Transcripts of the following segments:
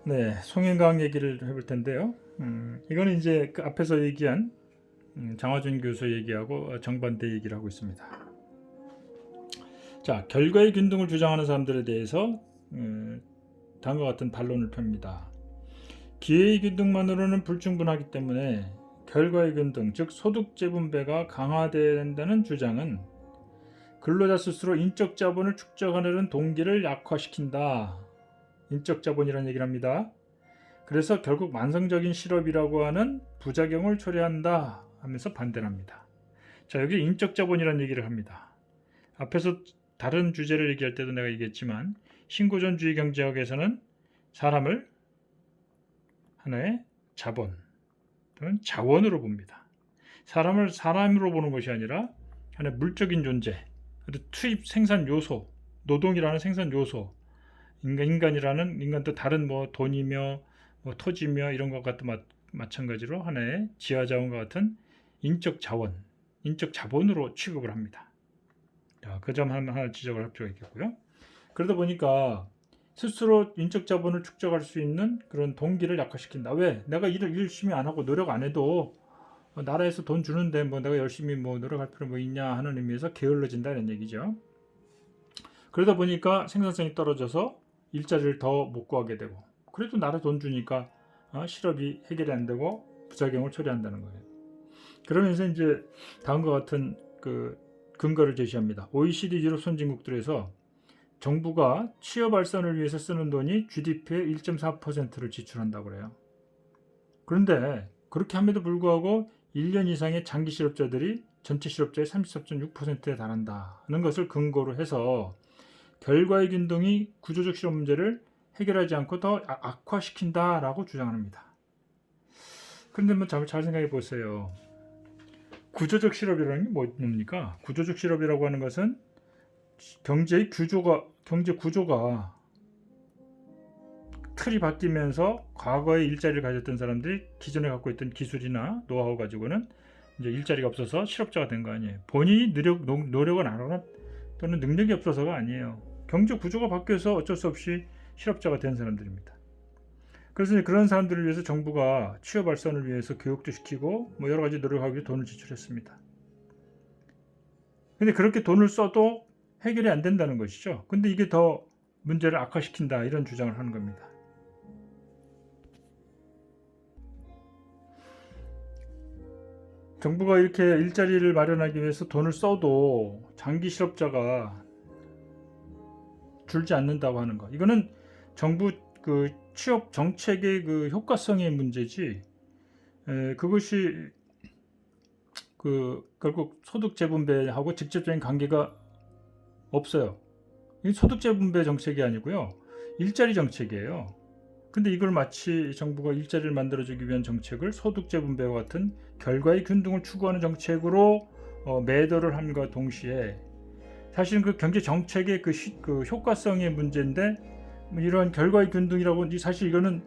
네, 송행강 얘기를 해볼 텐데요. 이거는 이제 그 앞에서 얘기한 장화준 교수 얘기하고 정반대 얘기를 하고 있습니다. 자, 결과의 균등을 주장하는 사람들에 대해서 다음과 같은 반론을 펴니다. 기회의 균등만으로는 불충분하기 때문에 결과의 균등, 즉 소득 재분배가 강화되어야 된다는 주장은 근로자 스스로 인적 자본을 축적하려는 동기를 약화시킨다. 인적 자본이라는 얘기를 합니다. 그래서 결국 만성적인 실업이라고 하는 부작용을 초래한다 하면서 반대를 합니다. 자, 여기 인적 자본이라는 얘기를 합니다. 앞에서 다른 주제를 얘기할 때도 내가 얘기했지만 신고전주의 경제학에서는 사람을 하나의 자본 또는 자원으로 봅니다. 사람을 사람으로 보는 것이 아니라 하나의 물적인 존재, 투입 생산 요소, 노동이라는 생산 요소, 인간도 다른 뭐 돈이며 뭐 토지며 이런 것 같은 마찬가지로 하나의 지하자원과 같은 인적 자원, 인적 자본으로 취급을 합니다. 그 점 하나 지적을 할 필요가 있겠고요. 그러다 보니까 스스로 인적 자본을 축적할 수 있는 그런 동기를 약화시킨다. 왜? 내가 일을 열심히 안 하고 노력 안 해도 나라에서 돈 주는데 뭐 내가 열심히 뭐 노력할 필요 뭐 있냐 하는 의미에서 게을러진다는 얘기죠. 그러다 보니까 생산성이 떨어져서 일자리를 더 못 구하게 되고, 그래도 나라 돈 주니까 실업이 해결이 안 되고 부작용을 초래한다는 거예요. 그러면서 이제 다음과 같은 그 근거를 제시합니다. OECD 유럽 선진국들에서 정부가 취업 발전을 위해서 쓰는 돈이 GDP의 1.4%를 지출한다고 그래요. 그런데 그렇게 함에도 불구하고 1년 이상의 장기 실업자들이 전체 실업자의 33.6%에 달한다는 것을 근거로 해서 결과의 균등이 구조적 실업 문제를 해결하지 않고 더 악화시킨다라고 주장합니다. 그런데 뭐 잘 생각해 보세요. 구조적 실업이라는 게 뭡니까? 구조적 실업이라고 하는 것은 경제 구조가 틀이 바뀌면서 과거에 일자리를 가졌던 사람들이 기존에 갖고 있던 기술이나 노하우 가지고는 이제 일자리가 없어서 실업자가 된 거 아니에요. 본인이 노력을 안 하거나 또는 능력이 없어서가 아니에요. 경제 구조가 바뀌어서 어쩔 수 없이 실업자가 된 사람들입니다. 그래서 그런 사람들을 위해서 정부가 취업 발전을 위해서 교육도 시키고 뭐 여러 가지 노력하기 위해 돈을 지출했습니다. 근데 그렇게 돈을 써도 해결이 안 된다는 것이죠. 근데 이게 더 문제를 악화시킨다 이런 주장을 하는 겁니다. 정부가 이렇게 일자리를 마련하기 위해서 돈을 써도 장기 실업자가 줄지 않는다고 하는 것. 이거는 정부 그 취업 정책의 그 효과성의 문제지. 그것이 결국 소득 재분배하고 직접적인 관계가 없어요. 이 소득 재분배 정책이 아니고요. 일자리 정책이에요. 근데 이걸 마치 정부가 일자리를 만들어주기 위한 정책을 소득 재분배와 같은 결과의 균등을 추구하는 정책으로 매도를 함과 동시에 사실은 그 경제 정책의 그 효과성의 문제인데 이러한 결과의 균등이라고 사실 이거는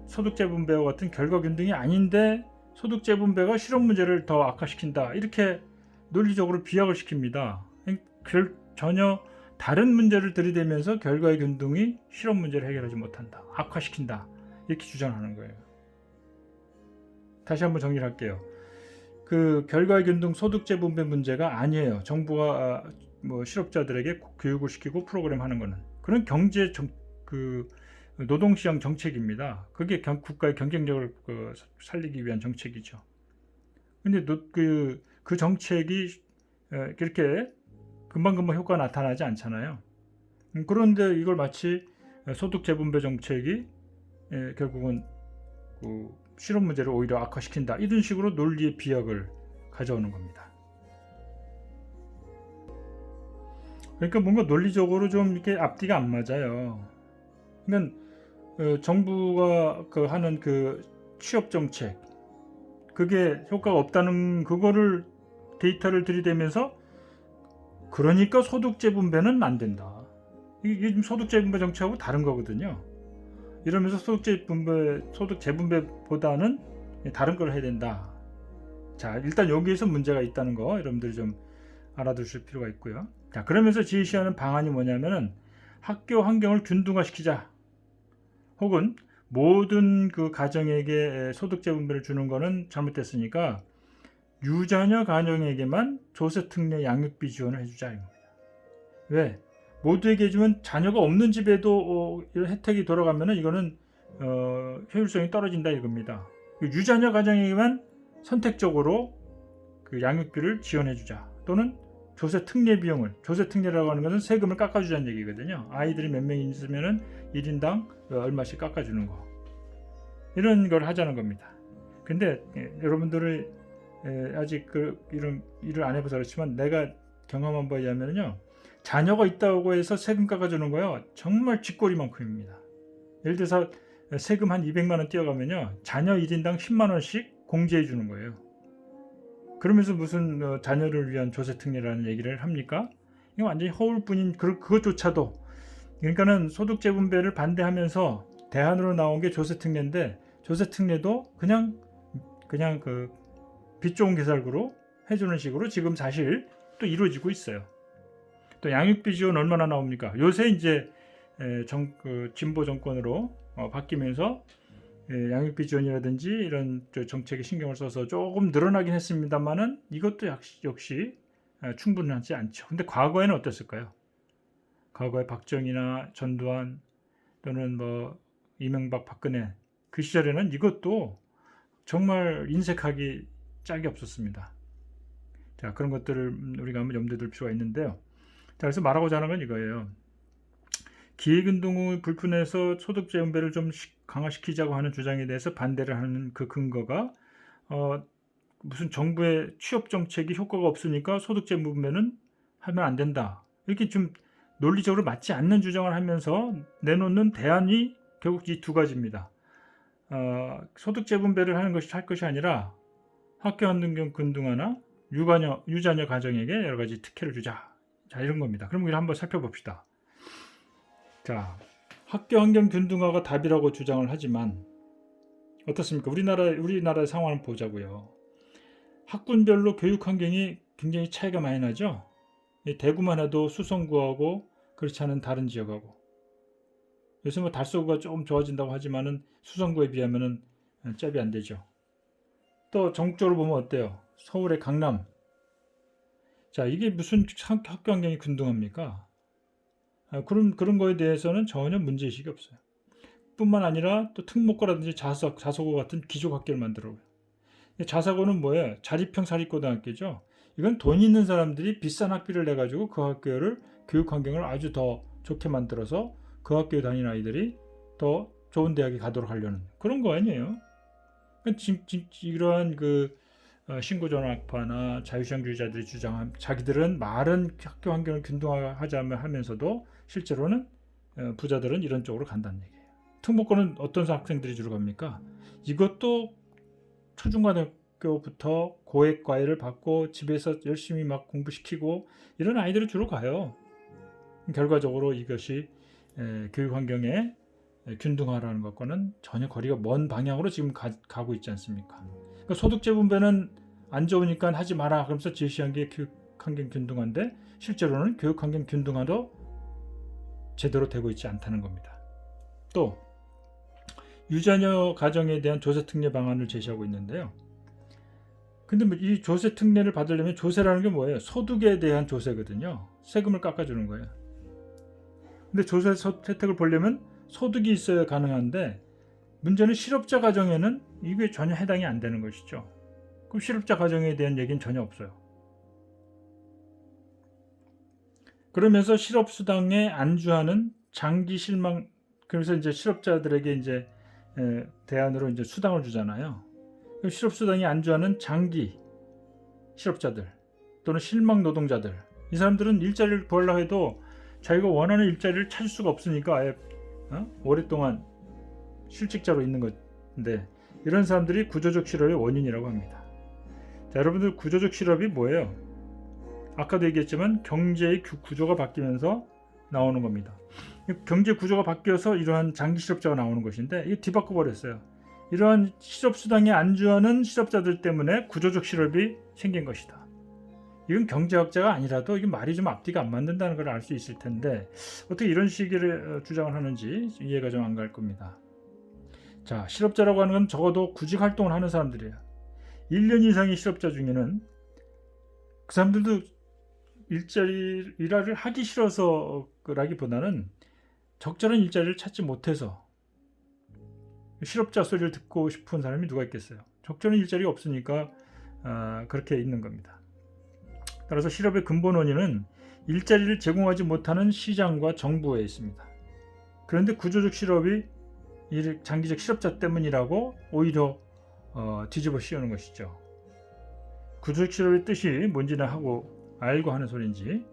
소득 재분배와 같은 결과 균등이 아닌데 소득 재분배가 실업 문제를 더 악화시킨다 이렇게 논리적으로 비약을 시킵니다. 전혀 다른 문제를 들이대면서 결과의 균등이 실업 문제를 해결하지 못한다, 악화시킨다 이렇게 주장하는 거예요. 다시 한번 정리를 할게요. 그 결과의 균등 소득 재분배 문제가 아니에요. 정부가 뭐 실업자들에게 교육을 시키고 프로그램 하는 거는 그런 그 노동시장 정책입니다. 그게 국가의 경쟁력을 살리기 위한 정책이죠. 근데 그 정책이 그렇게 금방금방 효과가 나타나지 않잖아요. 그런데 이걸 마치 소득 재분배 정책이 결국은 그 실업 문제를 오히려 악화시킨다 이런 식으로 논리의 비약을 가져오는 겁니다. 그러니까 뭔가 논리적으로 좀 이렇게 앞뒤가 안 맞아요. 그러니까 정부가 하는 그 취업 정책 그게 효과가 없다는 그거를 데이터를 들이대면서 그러니까 소득 재분배는 안 된다. 이게 지금 소득 재분배 정책하고 다른 거거든요. 이러면서 소득 재분배보다는 다른 걸 해야 된다. 자, 일단 여기에서 문제가 있다는 거 여러분들이 좀 알아두실 필요가 있고요. 자, 그러면서 제시하는 방안이 뭐냐면은 학교 환경을 균등화시키자. 혹은 모든 그 가정에게 소득재분배를 주는 거는 잘못됐으니까 유자녀 가정에게만 조세특례 양육비 지원을 해주자. 왜? 모두에게 주면 자녀가 없는 집에도 이런 혜택이 돌아가면은 이거는 효율성이 떨어진다 이겁니다. 유자녀 가정에게만 선택적으로 그 양육비를 지원해주자. 또는 조세특례 비용을, 조세특례라고 하는 것은 세금을 깎아주자는 얘기거든요. 아이들이 몇 명 있으면은 1인당 얼마씩 깎아주는 거, 이런 걸 하자는 겁니다. 근데 여러분들을 아직 이런 일을 안 해봐서 그렇지만 내가 경험한 바에 의하면요, 자녀가 있다고 해서 세금 깎아주는 거요 정말 쥐꼬리만큼입니다. 예를 들어서 세금 한 200만 원 띄어가면요, 자녀 1인당 10만 원씩 공제해 주는 거예요. 그러면서 무슨 자녀를 위한 조세특례라는 얘기를 합니까? 이거 완전히 허울뿐인 그것조차도. 그러니까는 소득재분배를 반대하면서 대안으로 나온 게 조세특례인데, 조세특례도 그냥 그 빚 좋은 개살구로 해주는 식으로 지금 사실 또 이루어지고 있어요. 또 양육비 지원 얼마나 나옵니까? 요새 이제 진보 정권으로 바뀌면서 양육비 지원이라든지 이런 정책에 신경을 써서 조금 늘어나긴 했습니다만은 이것도 역시 충분하지 않죠. 근데 과거에는 어땠을까요? 과거에 박정희나 전두환 또는 뭐 이명박, 박근혜 그 시절에는 이것도 정말 인색하기 짝이 없었습니다. 자, 그런 것들을 우리가 한번 염두에 둘 필요가 있는데요. 자, 그래서 말하고자 하는 건 이거예요. 기획운동을 불푼해서 소득재분배를 좀 강화시키자고 하는 주장에 대해서 반대를 하는 그 근거가 무슨 정부의 취업정책이 효과가 없으니까 소득재분배는 하면 안 된다, 이렇게 좀 논리적으로 맞지 않는 주장을 하면서 내놓는 대안이 결국 이 두 가지입니다. 소득재분배를 할 것이 아니라 학교환경 균등화나 유자녀 가정에게 여러 가지 특혜를 주자. 자, 이런 겁니다. 그럼 이걸 한번 살펴봅시다. 자, 학교환경 균등화가 답이라고 주장을 하지만 어떻습니까? 우리나라의 상황을 보자고요. 학군별로 교육 환경이 굉장히 차이가 많이 나죠. 대구만 해도 수성구하고 그렇지 않은 다른 지역하고, 요새 뭐 달서구가 조금 좋아진다고 하지만은 수성구에 비하면은 잽이 안 되죠. 또 전국적으로 보면 어때요? 서울의 강남. 자, 이게 무슨 학교 환경이 균등합니까? 그런 거에 대해서는 전혀 문제의식이 없어요. 뿐만 아니라 또 특목고라든지 자소고 같은 기족학교를 만들어요. 자사고는 뭐예요? 자립형 사립고등학교죠. 이건 돈 있는 사람들이 비싼 학비를 내가지고 그 학교를 교육 환경을 아주 더 좋게 만들어서 그 학교에 다니는 아이들이 더 좋은 대학에 가도록 하려는 그런 거 아니에요? 이러한 신고전학파나 자유시장주의자들이 주장한, 자기들은 말은 학교 환경을 균등화하자며 하면서도 실제로는 부자들은 이런 쪽으로 간다는 얘기예요. 특목고는 어떤 학생들이 주로 갑니까? 이것도 초중고등학교부터 고액 과외를 받고 집에서 열심히 막 공부시키고 이런 아이들이 주로 가요. 결과적으로 이것이 교육 환경의 균등화라는 것과는 전혀 거리가 먼 방향으로 지금 가고 있지 않습니까? 그러니까 소득재분배는 안 좋으니까 하지 마라 그러면서 제시한 게 교육 환경 균등화인데 실제로는 교육 환경 균등화도 제대로 되고 있지 않다는 겁니다. 또 유자녀 가정에 대한 조세특례 방안을 제시하고 있는데요. 근데 이 조세특례를 받으려면, 조세라는 게 뭐예요? 소득에 대한 조세거든요. 세금을 깎아주는 거예요. 근데 조세 혜택을 보려면 소득이 있어야 가능한데, 문제는 실업자 가정에는 이게 전혀 해당이 안 되는 것이죠. 그럼 실업자 가정에 대한 얘기는 전혀 없어요. 그러면서 실업수당에 안주하는 장기 실망, 그래서 이제 실업자들에게 이제 대안으로 이제 수당을 주잖아요. 그럼 실업수당에 안주하는 장기 실업자들 또는 실망 노동자들, 이 사람들은 일자리를 구하려고 해도 자기가 원하는 일자리를 찾을 수가 없으니까 아예 오랫동안 실직자로 있는 건데, 이런 사람들이 구조적 실업의 원인이라고 합니다. 자, 여러분들, 구조적 실업이 뭐예요? 아까도 얘기했지만 경제의 구조가 바뀌면서 나오는 겁니다. 경제 구조가 바뀌어서 이러한 장기 실업자가 나오는 것인데, 이게 뒤바꿔 버렸어요. 이러한 실업수당에 안주하는 실업자들 때문에 구조적 실업이 생긴 것이다. 이건 경제학자가 아니라도 이게 말이 좀 앞뒤가 안 맞는다는 걸 알 수 있을 텐데 어떻게 이런 식의 주장을 하는지 이해가 좀 안 갈 겁니다. 자, 실업자라고 하는 건 적어도 구직 활동을 하는 사람들이에요. 1년 이상의 실업자 중에는 그 사람들도 일자리를 하기 싫어서라기보다는 적절한 일자리를 찾지 못해서, 실업자 소리를 듣고 싶은 사람이 누가 있겠어요. 적절한 일자리가 없으니까 그렇게 있는 겁니다. 따라서 실업의 근본 원인은 일자리를 제공하지 못하는 시장과 정부에 있습니다. 그런데 구조적 실업이 장기적 실업자 때문이라고 오히려 뒤집어 씌우는 것이죠. 구조적 실업의 뜻이 뭔지는 알고 하는 소리인지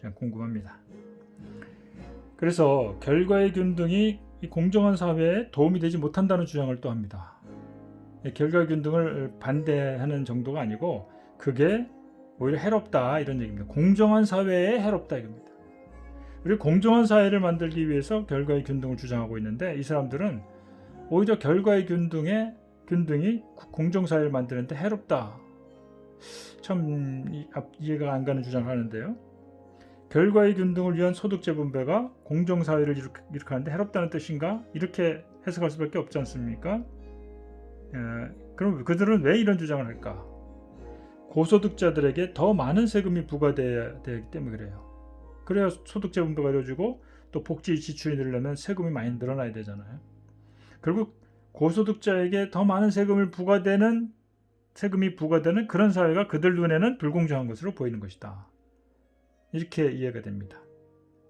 그냥 궁금합니다. 그래서 결과의 균등이 공정한 사회에 도움이 되지 못한다는 주장을 또 합니다. 결과의 균등을 반대하는 정도가 아니고 그게 오히려 해롭다 이런 얘기입니다. 공정한 사회에 해롭다 이겁니다. 우리 공정한 사회를 만들기 위해서 결과의 균등을 주장하고 있는데, 이 사람들은 오히려 결과의 균등이 공정사회를 만드는데 해롭다. 참 이해가 안 가는 주장을 하는데요. 결과의 균등을 위한 소득 재분배가 공정사회를 일으키는데 해롭다는 뜻인가? 이렇게 해석할 수밖에 없지 않습니까? 그럼 그들은 왜 이런 주장을 할까? 고소득자들에게 더 많은 세금이 부과돼야 되기 때문에 그래요. 그래야 소득 재분배가 이루어지고 또 복지 지출이 늘려면 세금이 많이 늘어나야 되잖아요. 결국 고소득자에게 더 많은 세금이 부과되는 그런 사회가 그들 눈에는 불공정한 것으로 보이는 것이다. 이렇게 이해가 됩니다.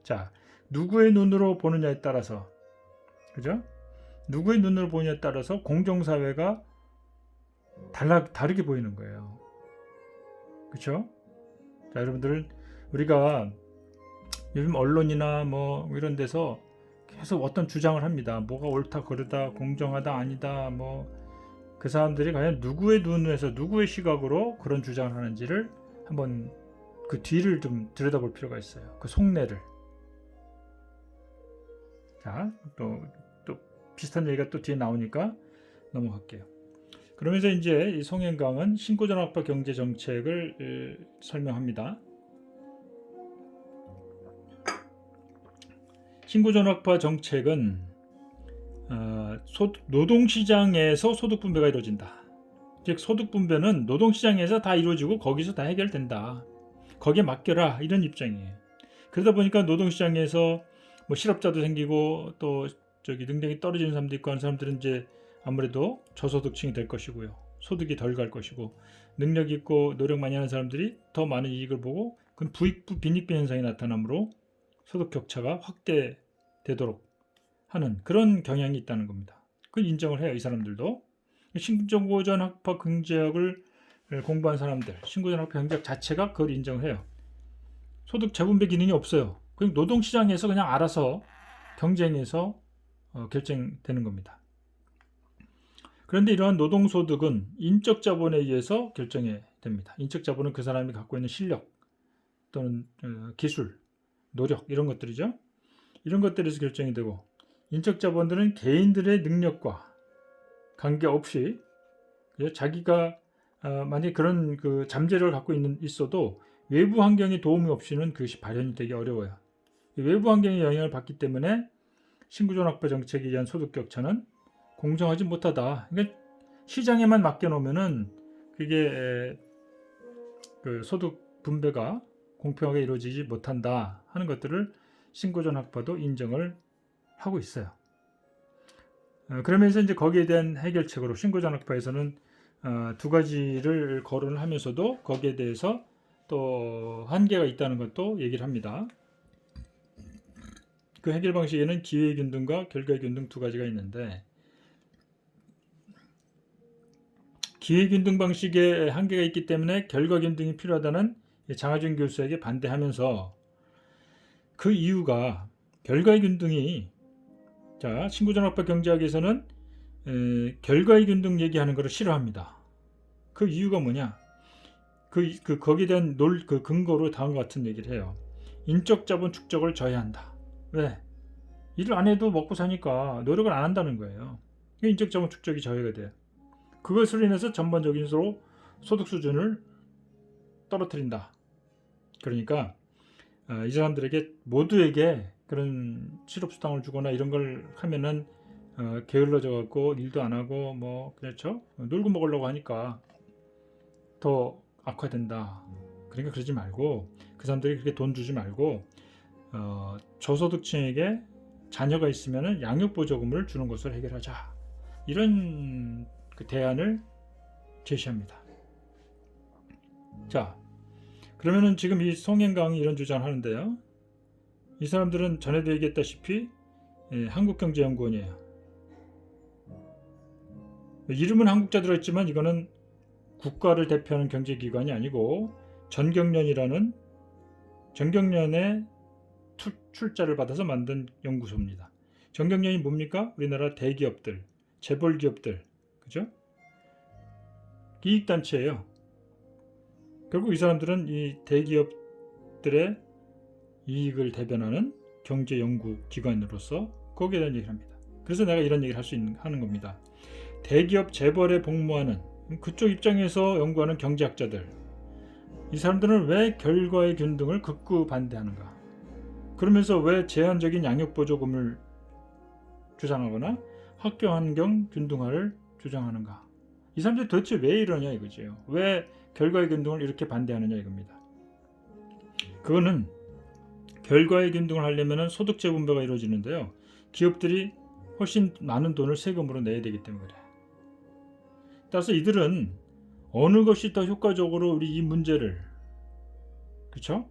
자, 누구의 눈으로 보느냐에 따라서, 그죠? 누구의 눈으로 보느냐에 따라서 공정사회가 다르게 보이는 거예요. 그렇죠? 자, 여러분들, 우리가 요즘 언론이나 뭐 이런 데서 계속 어떤 주장을 합니다. 뭐가 옳다, 그르다, 공정하다, 아니다, 그 사람들이 과연 누구의 눈에서 누구의 시각으로 그런 주장을 하는지를 한번 그 뒤를 좀 들여다볼 필요가 있어요. 그 속내를. 자, 또 비슷한 얘기가 또 뒤에 나오니까 넘어갈게요. 그러면서 이제 이 송영강은 신고전학파 경제 정책을 설명합니다. 신고전학파 정책은 노동시장에서 소득분배가 이루어진다. 즉 소득분배는 노동시장에서 다 이루어지고 거기서 다 해결된다. 거기에 맡겨라 이런 입장이에요. 그러다 보니까 노동시장에서 실업자도 생기고 또 능력이 떨어지는 사람도 있고 하는 사람들은 이제 아무래도 저소득층이 될 것이고요. 소득이 덜 갈 것이고, 능력 있고 노력 많이 하는 사람들이 더 많은 이익을 보고 그건 부익부 빈익빈 현상이 나타나므로 소득 격차가 확대되도록 하는 그런 경향이 있다는 겁니다. 그걸 인정을 해요. 이 사람들도. 신고전학파 경제학을 공부한 사람들, 신고전학파 경제학 자체가 그걸 인정을 해요. 소득 재분배 기능이 없어요. 그냥 노동시장에서 그냥 알아서 경쟁해서 결정되는 겁니다. 그런데 이러한 노동소득은 인적 자본에 의해서 결정이 됩니다. 인적 자본은 그 사람이 갖고 있는 실력 또는 기술, 노력 이런 것들이죠. 이런 것들에서 결정이 되고, 인적 자본들은 개인들의 능력과 관계없이 자기가 만약에 그런 그 잠재력을 갖고 있어도 외부 환경의 도움이 없이는 그것이 발현이 되기 어려워요. 외부 환경의 영향을 받기 때문에 신고전학파 정책에 의한 소득 격차는 공정하지 못하다. 그러니까 시장에만 맡겨놓으면은 그게 그 소득 분배가 공평하게 이루어지지 못한다 하는 것들을 신고전학파도 인정을 하고 있어요. 그러면서 이제 거기에 대한 해결책으로 신고전학파에서는 두 가지를 거론을 하면서도 거기에 대해서 또 한계가 있다는 것도 얘기를 합니다. 그 해결 방식에는 기회균등과 결과균등 두 가지가 있는데, 기회균등 방식에 한계가 있기 때문에 결과균등이 필요하다는 장하준 교수에게 반대하면서, 그 이유가 결과의 균등이, 자, 신고전학파 경제학에서는 결과의 균등 얘기하는 것을 싫어합니다. 그 이유가 뭐냐? 거기에 대한 그 근거로 다음과 같은 얘기를 해요. 인적 자본 축적을 저해한다. 왜? 일을 안 해도 먹고 사니까 노력을 안 한다는 거예요. 인적 자본 축적이 저해가 돼요. 그것으로 인해서 전반적인 소득 수준을 떨어뜨린다. 그러니까 이 사람들에게 모두에게 그런 실업수당을 주거나 이런 걸 하면은 게을러져 갖고 일도 안 하고 뭐 그렇죠? 놀고 먹으려고 하니까 더 악화된다. 그러니까 그러지 말고 그 사람들이 그렇게 돈 주지 말고 저소득층에게 자녀가 있으면 양육보조금을 주는 것으로 해결하자. 이런 그 대안을 제시합니다. 자, 그러면은 지금 이 송행강이 이런 주장을 하는데요. 이 사람들은 전에도 얘기했다시피 한국경제연구원이에요. 이름은 한국자 들어있지만 이거는 국가를 대표하는 경제기관이 아니고 전경련이라는 전경련의 출자를 받아서 만든 연구소입니다. 전경련이 뭡니까? 우리나라 대기업들, 재벌기업들, 그죠? 이익단체예요. 결국 이 사람들은 이 대기업들의 이익을 대변하는 경제연구기관으로서 거기에 대한 얘기를 합니다. 그래서 내가 이런 얘기를 하는 겁니다. 대기업 재벌에 복무하는 그쪽 입장에서 연구하는 경제학자들, 이 사람들은 왜 결과의 균등을 극구 반대하는가? 그러면서 왜 제한적인 양육보조금을 주장하거나 학교 환경 균등화를 주장하는가? 이 사람들이 도대체 왜 이러냐 이거죠. 왜 결과의 균등을 이렇게 반대하느냐 이겁니다. 그거는 결과의 균등을 하려면 소득 재분배가 이루어지는데요. 기업들이 훨씬 많은 돈을 세금으로 내야 되기 때문에 그래요. 따라서 이들은 어느 것이 더 효과적으로 우리 이 문제를 그렇죠?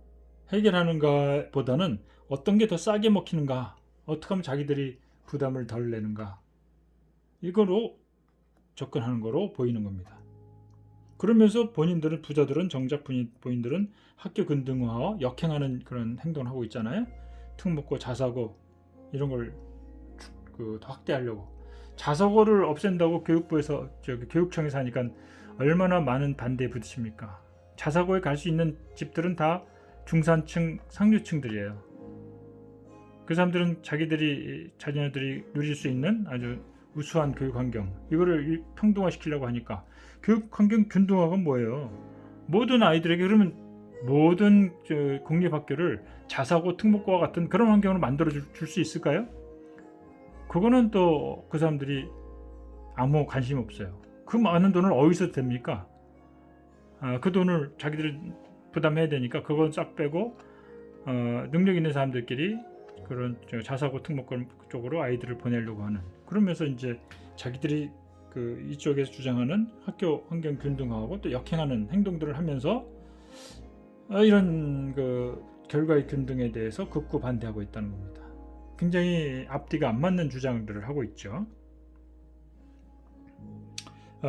해결하는가 보다는 어떤 게 더 싸게 먹히는가, 어떻게 하면 자기들이 부담을 덜 내는가, 이거로 접근하는 거로 보이는 겁니다. 그러면서 본인들은 부자들은 정작 본인들은 학교 근등화와 역행하는 그런 행동을 하고 있잖아요. 특목고 자사고 이런 걸 더 확대하려고 자사고를 없앤다고 교육부에서 교육청에서 하니까 얼마나 많은 반대에 부딪힙니까? 자사고에 갈 수 있는 집들은 다 중산층 상류층들이에요. 그 사람들은 자녀들이 누릴 수 있는 아주 우수한 교육 환경 이거를 평등화시키려고 하니까 교육 환경 균등화가 뭐예요? 모든 아이들에게 그러면 모든 공립학교를 자사고 특목고와 같은 그런 환경으로 만들어 줄 수 있을까요? 그거는 또 그 사람들이 아무 관심 없어요. 그 많은 돈을 어디서 됩니까? 그 돈을 자기들이 부담해야 되니까 그건 싹 빼고 능력 있는 사람들끼리 그런 자사고 특목고 쪽으로 아이들을 보내려고 하는 그러면서 이제 자기들이 이쪽에서 주장하는 학교 환경 균등화하고 또 역행하는 행동들을 하면서 이런 결과의 균등에 대해서 극구 반대하고 있다는 겁니다. 굉장히 앞뒤가 안 맞는 주장들을 하고 있죠.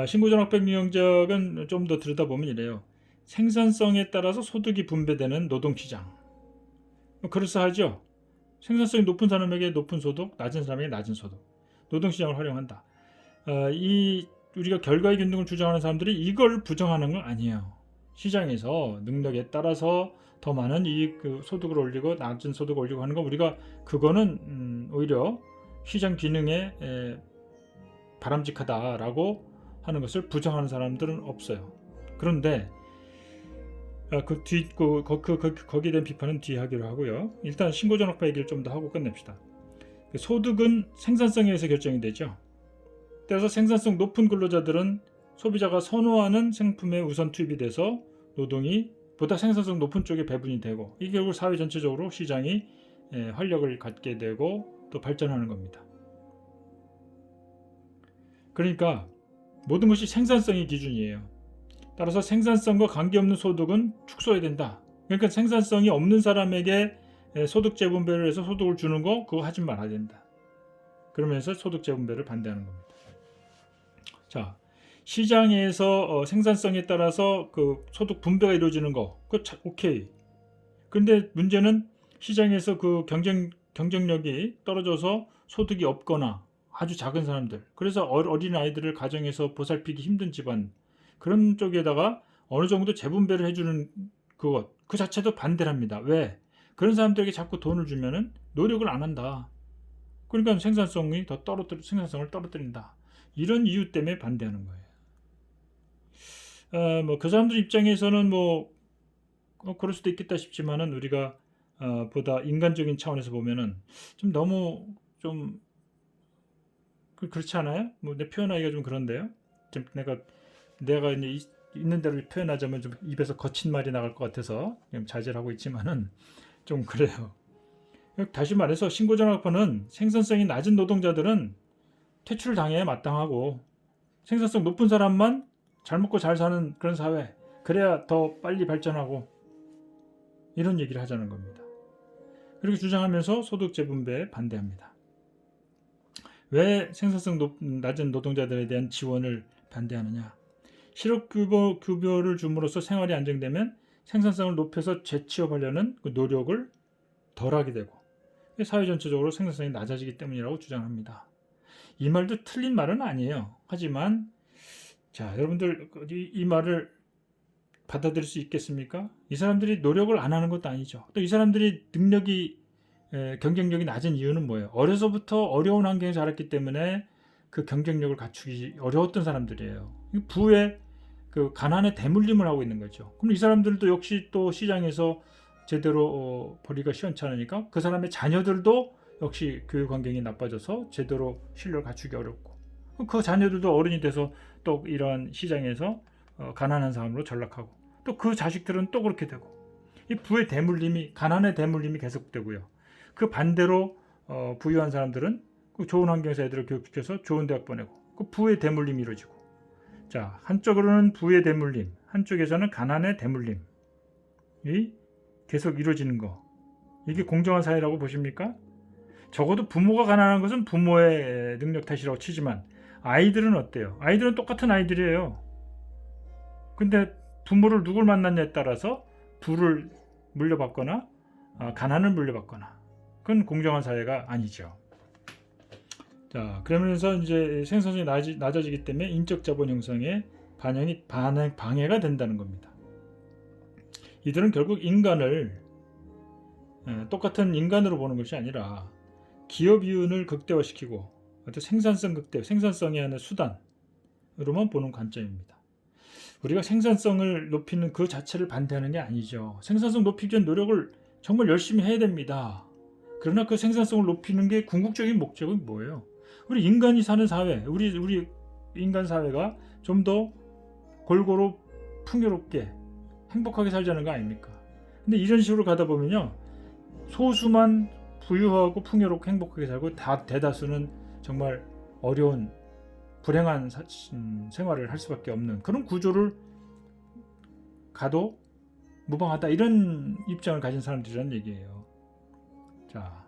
신고전학백유형작은 좀 더 들여다보면 이래요. 생산성에 따라서 소득이 분배되는 노동시장. 그럴싸하죠. 생산성이 높은 사람에게 높은 소득, 낮은 사람에게 낮은 소득. 노동시장을 활용한다. 우리가 결과의 균등을 주장하는 사람들이 이걸 부정하는 건 아니에요. 시장에서 능력에 따라서 더 많은 소득을 올리고 낮은 소득을 올리고 하는 거 우리가 그거는 오히려 시장 기능에 바람직하다라고 하는 것을 부정하는 사람들은 없어요. 그런데 거기에 대한 비판은 뒤에 하기로 하고요. 일단 신고전학파 얘기를 좀 더 하고 끝냅시다. 소득은 생산성에 의해서 결정이 되죠. 따라서 생산성 높은 근로자들은 소비자가 선호하는 상품에 우선 투입이 돼서 노동이 보다 생산성 높은 쪽에 배분이 되고 이게 결국 사회 전체적으로 시장이 활력을 갖게 되고 또 발전하는 겁니다. 그러니까 모든 것이 생산성이 기준이에요. 따라서 생산성과 관계없는 소득은 축소해야 된다. 그러니까 생산성이 없는 사람에게 소득 재분배를 해서 소득을 주는 거 그거 하지 말아야 된다. 그러면서 소득 재분배를 반대하는 겁니다. 자, 시장에서 생산성에 따라서 소득 분배가 이루어지는 거 그거 오케이. 그런데 문제는 시장에서 경쟁력이 떨어져서 소득이 없거나 아주 작은 사람들, 그래서 어린 아이들을 가정에서 보살피기 힘든 집안 그런 쪽에다가 어느 정도 재분배를 해주는 그 자체도 반대를 합니다. 왜? 그런 사람들에게 자꾸 돈을 주면은 노력을 안 한다. 그러니까 생산성을 떨어뜨린다. 이런 이유 때문에 반대하는 거예요. 그 사람들 입장에서는 그럴 수도 있겠다 싶지만은 우리가 보다 인간적인 차원에서 보면은 좀 너무 그렇지 않아요? 뭐 내 표현하기가 좀 그런데요. 좀 내가 이제 있는 대로 표현하자면 좀 입에서 거친 말이 나갈 것 같아서 좀 자제를 하고 있지만은 좀 그래요. 다시 말해서 신고전학파는 생산성이 낮은 노동자들은 퇴출 당해야 마땅하고 생산성 높은 사람만 잘 먹고 잘 사는 그런 사회, 그래야 더 빨리 발전하고 이런 얘기를 하자는 겁니다. 그렇게 주장하면서 소득 재분배에 반대합니다. 왜 생산성 낮은 노동자들에 대한 지원을 반대하느냐? 실업급여를 줌으로써 생활이 안정되면 생산성을 높여서 재취업하려는 그 노력을 덜하게 되고 사회 전체적으로 생산성이 낮아지기 때문이라고 주장합니다. 이 말도 틀린 말은 아니에요. 하지만 자, 여러분들 이 말을 받아들일 수 있겠습니까? 이 사람들이 노력을 안 하는 것도 아니죠. 또 이 사람들이 경쟁력이 낮은 이유는 뭐예요? 어려서부터 어려운 환경에 자랐기 때문에 그 경쟁력을 갖추기 어려웠던 사람들이에요. 부의 그 가난에 대물림을 하고 있는 거죠. 그럼 이 사람들도 역시 또 시장에서 제대로 벌이가 시원찮으니까 그 사람의 자녀들도 역시 교육 환경이 나빠져서 제대로 신뢰를 갖추기 어렵고 그 자녀들도 어른이 돼서 또 이러한 시장에서 가난한 사람으로 전락하고 또 그 자식들은 또 그렇게 되고 이 부의 대물림이 가난의 대물림이 계속되고요. 그 반대로 부유한 사람들은 그 좋은 환경에서 애들을 교육시켜서 좋은 대학 보내고 그 부의 대물림이 이루어지고 자 한쪽으로는 부의 대물림 한쪽에서는 가난의 대물림이 계속 이루어지는 거 이게 공정한 사회라고 보십니까? 적어도 부모가 가난한 것은 부모의 능력 탓이라고 치지만 아이들은 어때요? 아이들은 똑같은 아이들이에요. 근데 부모를 누굴 만났냐에 따라서 부를 물려받거나 가난을 물려받거나 그건 공정한 사회가 아니죠. 자, 그러면서 이제 생산성이 낮아지기 때문에 인적 자본 형성에 방해가 된다는 겁니다. 이들은 결국 인간을 똑같은 인간으로 보는 것이 아니라 기업 이윤을 극대화시키고 어떤 생산성이 하는 수단으로만 보는 관점입니다. 우리가 생산성을 높이는 그 자체를 반대하는 게 아니죠. 생산성 높이기 위한 노력을 정말 열심히 해야 됩니다. 그러나 그 생산성을 높이는 게 궁극적인 목적은 뭐예요? 우리 인간이 사는 사회, 우리 인간 사회가 좀 더 골고루 풍요롭게 행복하게 살자는 거 아닙니까? 근데 이런 식으로 가다 보면요, 소수만 부유하고 풍요롭고 행복하게 살고 대다수는 정말 어려운 불행한 생활을 할 수밖에 없는 그런 구조를 가도 무방하다 이런 입장을 가진 사람들이라는 얘기예요. 자,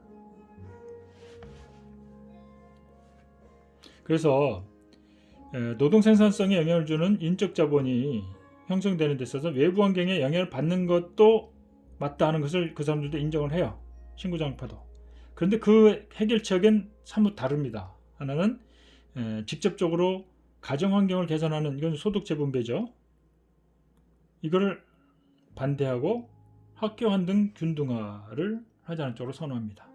그래서 노동 생산성에 영향을 주는 인적 자본이 형성되는 데 있어서 외부 환경에 영향을 받는 것도 맞다 하는 것을 그 사람들도 인정을 해요. 신구장파도. 그런데 그 해결책은 사뭇 다릅니다. 하나는 직접적으로 가정 환경을 개선하는 이건 소득 재분배죠. 이거를 반대하고 학교 환등 균등화를 하자는 쪽으로 선호합니다.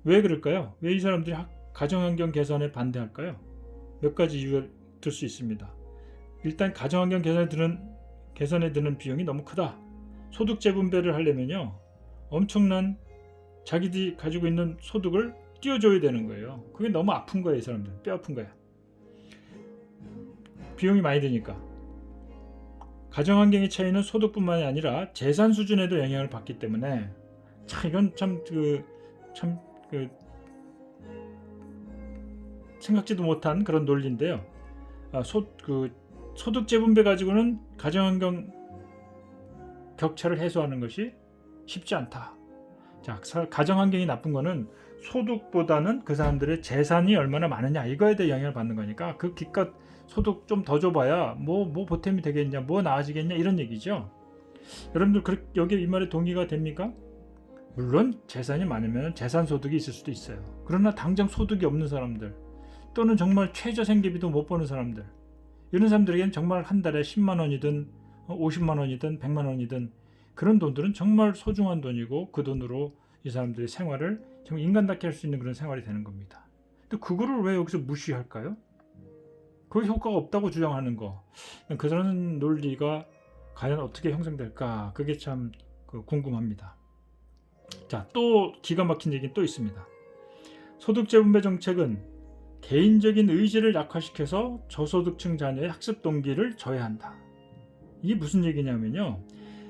왜 그럴까요? 왜 이 사람들이 가정 환경 개선에 반대할까요? 몇 가지 이유를 들 수 있습니다. 일단 가정 환경 개선에 드는 비용이 너무 크다. 소득 재분배를 하려면요, 엄청난 자기들이 가지고 있는 소득을 띄워줘야 되는 거예요. 그게 너무 아픈 거예요. 이 사람들 뼈 아픈 거야. 비용이 많이 드니까. 가정환경의 차이는 소득뿐만이 아니라 재산 수준에도 영향을 받기 때문에 이건 참 생각지도 못한 그런 논리인데요. 소득 재분배 가지고는 가정환경 격차를 해소하는 것이 쉽지 않다. 자, 가정환경이 나쁜 거는 소득보다는 그 사람들의 재산이 얼마나 많으냐 이거에 대해 영향을 받는 거니까 그 기껏 소득 좀 더 줘봐야 뭐 보탬이 되겠냐, 뭐 나아지겠냐 이런 얘기죠. 여러분들 여기 이 말에 동의가 됩니까? 물론 재산이 많으면 재산 소득이 있을 수도 있어요. 그러나 당장 소득이 없는 사람들 또는 정말 최저 생계비도 못 버는 사람들, 이런 사람들에게는 정말 한 달에 10만 원이든 50만 원이든 100만 원이든 그런 돈들은 정말 소중한 돈이고 그 돈으로 이 사람들의 생활을 정말 인간답게 할 수 있는 그런 생활이 되는 겁니다. 근데 그거를 왜 여기서 무시할까요? 그 효과가 없다고 주장하는 거, 그런 논리가 과연 어떻게 형성될까? 그게 참 궁금합니다. 자, 또 기가 막힌 얘기는 또 있습니다. 소득 재분배 정책은 개인적인 의지를 약화시켜서 저소득층 자녀의 학습 동기를 저해한다. 이게 무슨 얘기냐면요.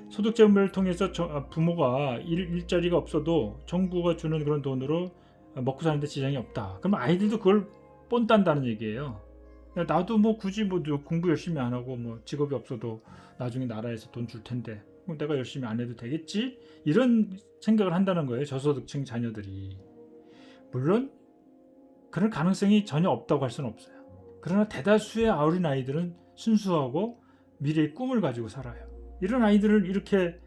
소득재분배를 통해서 부모가 일자리가 없어도 정부가 주는 그런 돈으로 먹고 사는데 지장이 없다. 그럼 아이들도 그걸 뽐딴다는 얘기예요. 나도 뭐 굳이 뭐 공부 열심히 안 하고 뭐 직업이 없어도 나중에 나라에서 돈 줄 텐데 내가 열심히 안 해도 되겠지? 이런 생각을 한다는 거예요. 저소득층 자녀들이. 물론 그럴 가능성이 전혀 없다고 할 수는 없어요. 그러나 대다수의 어린 아이들은 순수하고 미래의 꿈을 가지고 살아요. 이런 아이들을 이렇게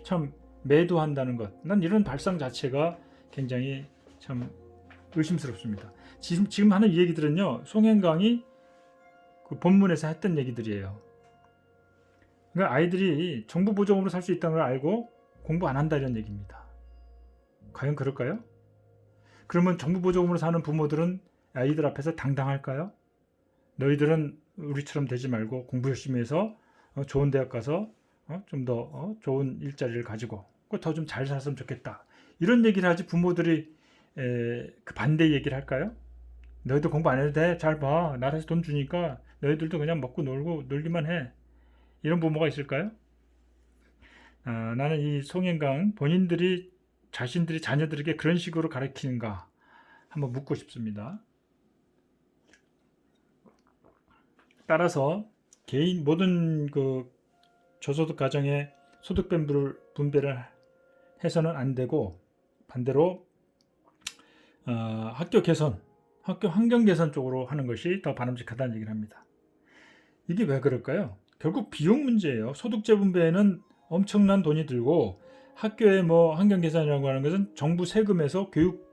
참 매도한다는 것, 난 이런 발상 자체가 굉장히 참 의심스럽습니다. 지금 하는 이 얘기들은요, 송행강이 그 본문에서 했던 얘기들이에요. 그러니까 아이들이 정부 보조금으로 살 수 있다는 걸 알고 공부 안 한다 이런 얘기입니다. 과연 그럴까요? 그러면 정부 보조금으로 사는 부모들은 아이들 앞에서 당당할까요? 너희들은 우리처럼 되지 말고 공부 열심히 해서 좋은 대학 가서 좀 더 좋은 일자리를 가지고 더 좀 잘 살았으면 좋겠다. 이런 얘기를 하지 부모들이 그 반대 얘기를 할까요? 너희들 공부 안 해도 돼. 잘 봐. 나라에서 돈 주니까 너희들도 그냥 먹고 놀기만 해. 이런 부모가 있을까요? 나는 이 송행강 본인들이 자신들이 자녀들에게 그런 식으로 가르치는가 한번 묻고 싶습니다. 따라서 개인 모든 그 저소득 가정의 소득 분배를 해서는 안 되고 반대로 학교 개선, 학교 환경 개선 쪽으로 하는 것이 더 바람직하다는 얘기를 합니다. 이게 왜 그럴까요? 결국 비용 문제예요. 소득 재분배에는 엄청난 돈이 들고 학교에 뭐 환경 개선이라고 하는 것은 정부 세금에서 교육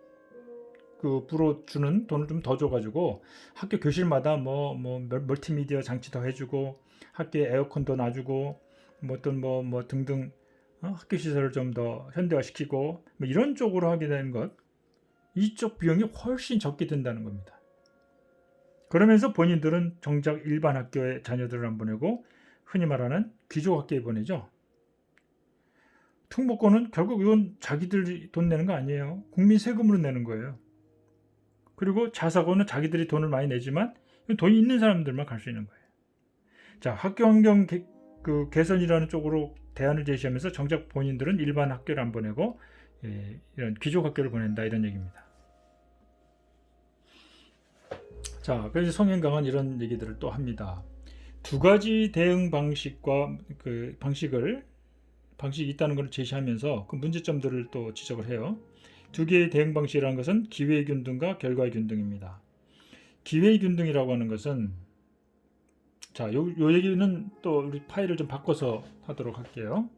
그 부로 주는 돈을 좀 더 줘가지고 학교 교실마다 뭐 멀티미디어 장치 더 해주고 학교에 에어컨도 놔주고 뭐 어떤 뭐 등등 학교 시설을 좀 더 현대화시키고 뭐 이런 쪽으로 하게 되는 것, 이쪽 비용이 훨씬 적게 든다는 겁니다. 그러면서 본인들은 정작 일반 학교에 자녀들을 안 보내고 흔히 말하는 귀족 학교에 보내죠. 특목고는 결국 이건 자기들이 돈 내는 거 아니에요. 국민 세금으로 내는 거예요. 그리고 자사고는 자기들이 돈을 많이 내지만 돈이 있는 사람들만 갈 수 있는 거예요. 자, 학교 환경 개선이라는 쪽으로 대안을 제시하면서 정작 본인들은 일반 학교를 안 보내고 이런 귀족 학교를 보낸다 이런 얘기입니다. 자, 그래서 송행강은 이런 얘기들을 또 합니다. 두 가지 대응 방식과 방식이 있다는 것을 제시하면서 그 문제점들을 또 지적을 해요. 두 개의 대응 방식이라는 것은 기회의 균등과 결과의 균등입니다. 기회의 균등이라고 하는 것은 자, 요 얘기는 또 우리 파일을 좀 바꿔서 하도록 할게요.